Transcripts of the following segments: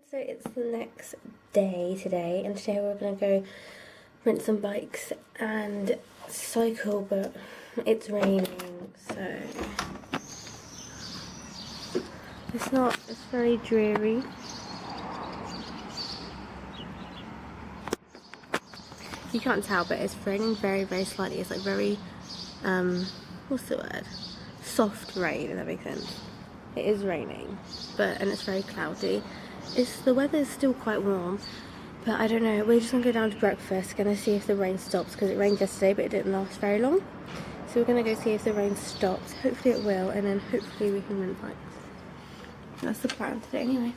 So it's the next day today, and today we're going to go rent some bikes and cycle, but it's raining, so it's very dreary. You can't tell, but it's raining very, very slightly. It's like very, what's the word? Soft rain, if that makes sense. It is raining, and it's very cloudy. The weather is still quite warm, but I don't know. We're just gonna go down to breakfast, gonna see if the rain stops, because it rained yesterday, but it didn't last very long. So we're gonna go see if the rain stops. Hopefully it will, and then hopefully we can rent bikes. That's the plan today, anyway.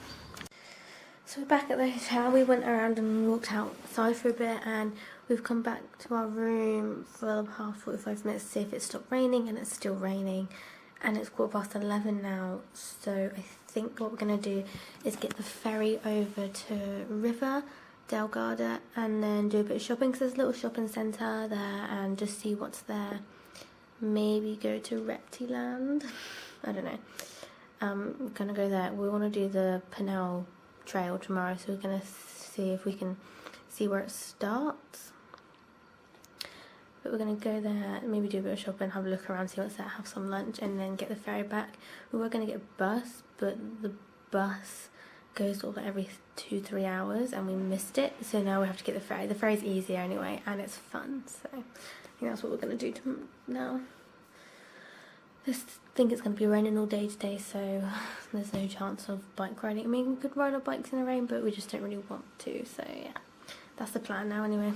So we're back at the hotel. We went around and walked outside for a bit, and we've come back to our room for the past 45 minutes to see if it stopped raining, and it's still raining. And it's 11:15 now, so I think what we're going to do is get the ferry over to Riva, Lake Garda, and then do a bit of shopping, because there's a little shopping centre there, and just see what's there. Maybe go to Reptiland. I don't know. We're going to go there. We want to do the Ponale Trail tomorrow, so we're going to see if we can see where it starts. But we're going to go there, maybe do a bit of shopping, have a look around, see what's there, have some lunch, and then get the ferry back. We were going to get a bus, but the bus goes sort of every 2-3 hours, and we missed it. So now we have to get the ferry. The ferry's easier anyway, and it's fun. So I think that's what we're going to do now. I think it's going to be raining all day today, so there's no chance of bike riding. I mean, we could ride our bikes in the rain, but we just don't really want to. So yeah, that's the plan now anyway.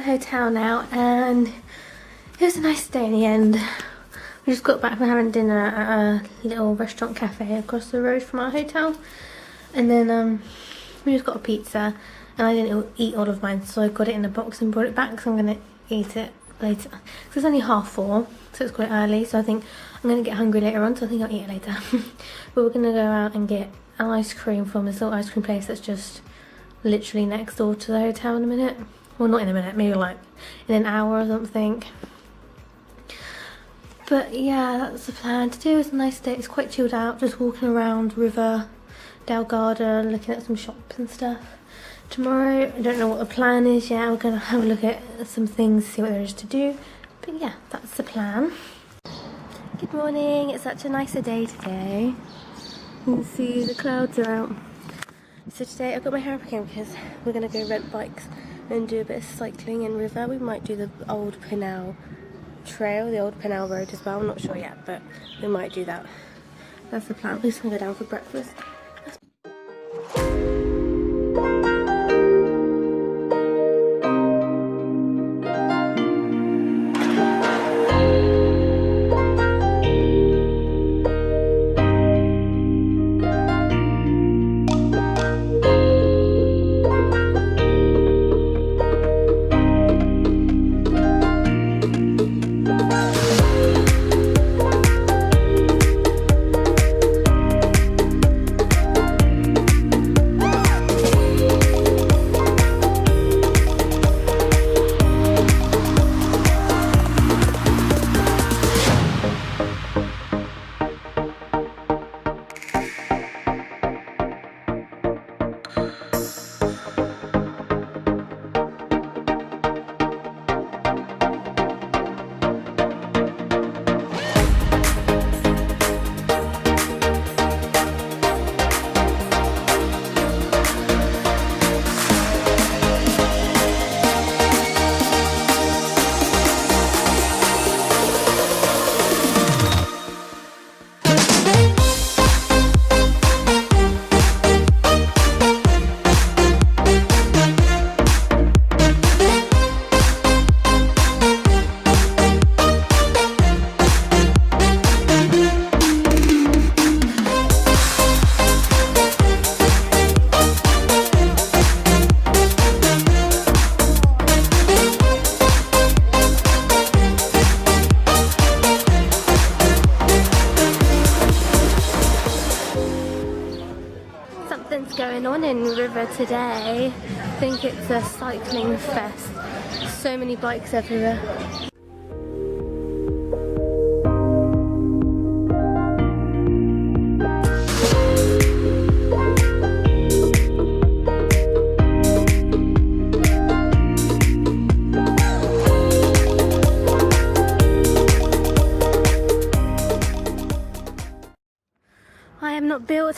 hotel now, and it was a nice day in the end. We just got back from having dinner at a little restaurant cafe across the road from our hotel, and then we just got a pizza, and I didn't eat all of mine, so I got it in a box and brought it back, so I'm gonna eat it later. So it's only 4:30, so it's quite early, so I think I'm gonna get hungry later on, so I think I'll eat it later. But we're gonna go out and get an ice cream from this little ice cream place that's just literally next door to the hotel in a minute. Well, not in a minute, maybe like in an hour or something. But yeah, that's the plan. Today was a nice day. It's quite chilled out, just walking around Riva, Lake Garda, looking at some shops and stuff. Tomorrow, I don't know what the plan is yet. We're gonna have a look at some things, see what there is to do. But yeah, that's the plan. Good morning. It's such a nicer day today. You can see the clouds are out. So today I've got my hair up again because we're gonna go rent bikes and do a bit of cycling in Riva. We might do the old Ponale Trail, the old Ponale Road as well. I'm not sure yet, but we might do that. That's the plan. We're just gonna go down for breakfast. Going on in Riva today. I think it's a cycling fest. So many bikes everywhere. I am not built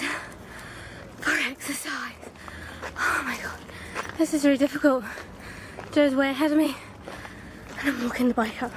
for exercise. Oh my god, this is really difficult. Joe's way ahead of me and I'm walking the bike up.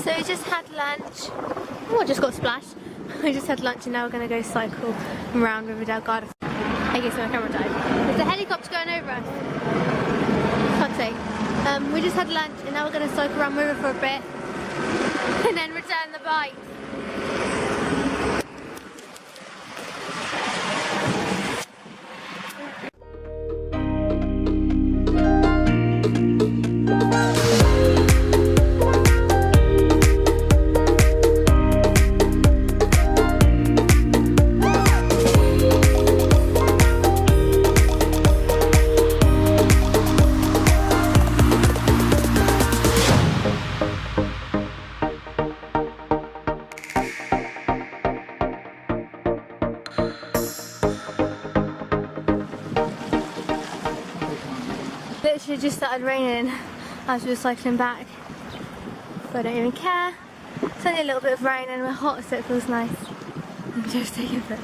So we just had lunch. Oh, I just got splashed. We just had lunch and now we're going to go cycle around Riva Lake Garda. I guess my camera died. There's a helicopter going over us. Can't say. We just had lunch and now we're going to cycle around Riva for a bit and then return the bike. literally just started raining as we were cycling back. But I don't even care. It's only a little bit of rain and we're hot, so it feels nice. I'm just taking a bit.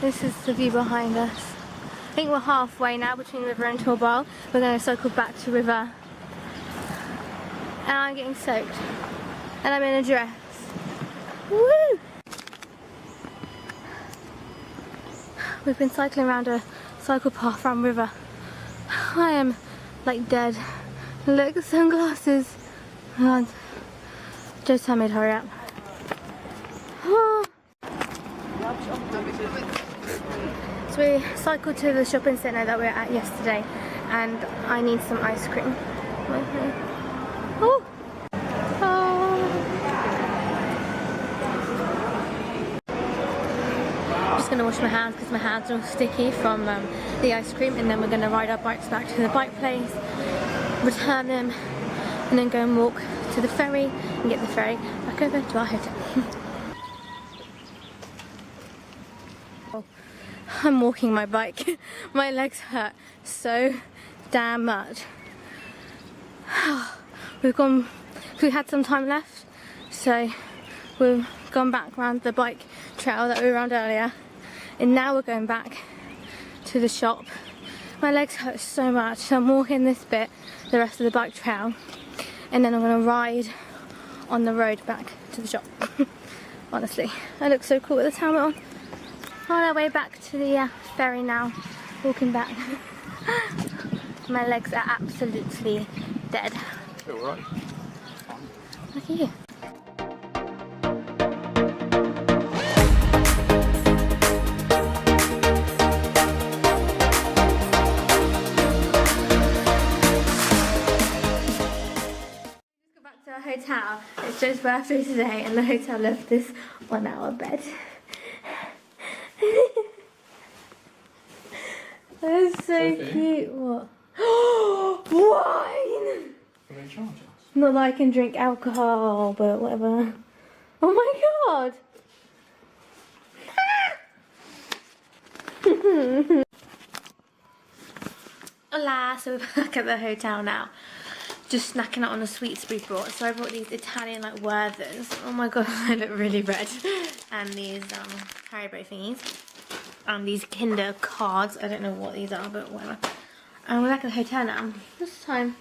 This is the view behind us. I think we're halfway now between Riva and Torbal. We're going to cycle back to Riva. And I'm getting soaked. And I'm in a dress. Woo! We've been cycling around a cycle path around Riva. I am like dead. Look, sunglasses. God. Just tell me to hurry up. Oh. So we cycled to the shopping centre that we were at yesterday, and I need some ice cream. Oh. I'm just going to wash my hands because my hands are all sticky from the ice cream, and then we're going to ride our bikes back to the bike place, return them, and then go and walk to the ferry and get the ferry back over to our hotel. I'm walking my bike. My legs hurt so damn much. We had some time left, so we've gone back around the bike trail that we were around earlier, and now we're going back to the shop. My legs hurt so much, so I'm walking this bit, the rest of the bike trail, and then I'm going to ride on the road back to the shop. Honestly, I look so cool with this helmet on. On our way back to the ferry now, walking back. My legs are absolutely dead. Feel right. Look at you. Hotel. It's Joe's birthday today and the hotel left this on our bed. That's so cute. What? Wine! Not that I can drink alcohol, but whatever. Oh my god! Hola, so we're back at the hotel now. Just snacking out on the sweets we brought. So I brought these Italian like Werthers. Oh my god, they look really red. And these Haribo thingies. And these Kinder cards. I don't know what these are, but whatever. And we're back at the hotel now. This time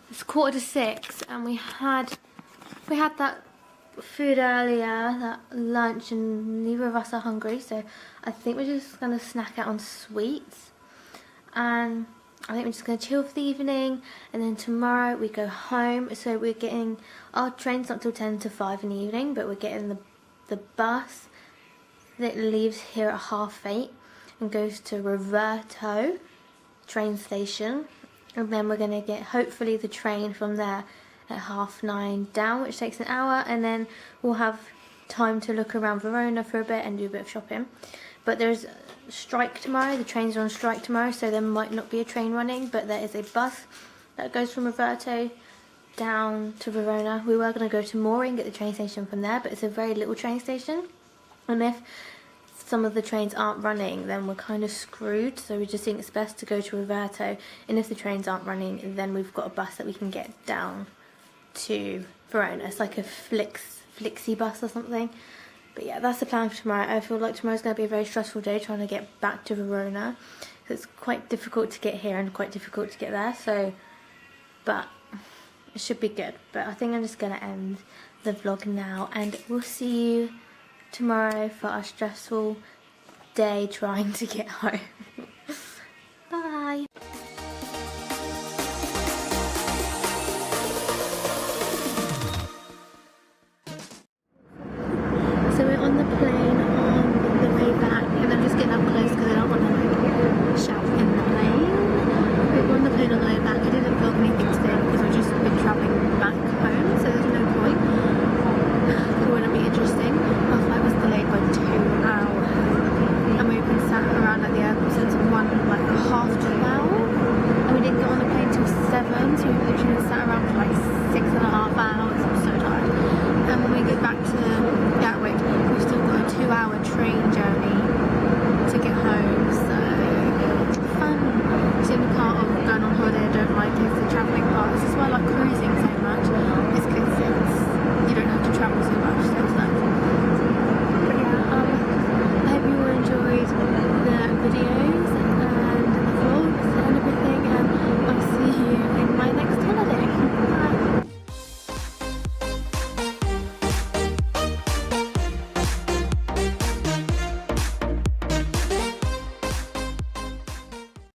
it's 5:45, and we had that food earlier, that lunch, and neither of us are hungry. So I think we're just gonna snack out on sweets. And I think we're just going to chill for the evening, and then tomorrow we go home. So we're getting, our train's not till 10 to 5 in the evening, but we're getting the bus that leaves here at 8:30 and goes to Roberto train station, and then we're going to get hopefully the train from there at 9:30 down, which takes an hour, and then we'll have time to look around Verona for a bit and do a bit of shopping. But there's strike tomorrow, the trains are on strike tomorrow, so there might not be a train running, but there is a bus that goes from Roberto down to Verona. We were going to go to Mori and get the train station from there, but it's a very little train station, and if some of the trains aren't running, then we're kind of screwed. So we just think it's best to go to Roberto, and if the trains aren't running, then we've got a bus that we can get down to Verona. It's like a Flixie bus or something. But yeah, that's the plan for tomorrow. I feel like tomorrow's going to be a very stressful day trying to get back to Verona. It's quite difficult to get here and quite difficult to get there. So, but it should be good. But I think I'm just going to end the vlog now, and we'll see you tomorrow for our stressful day trying to get home.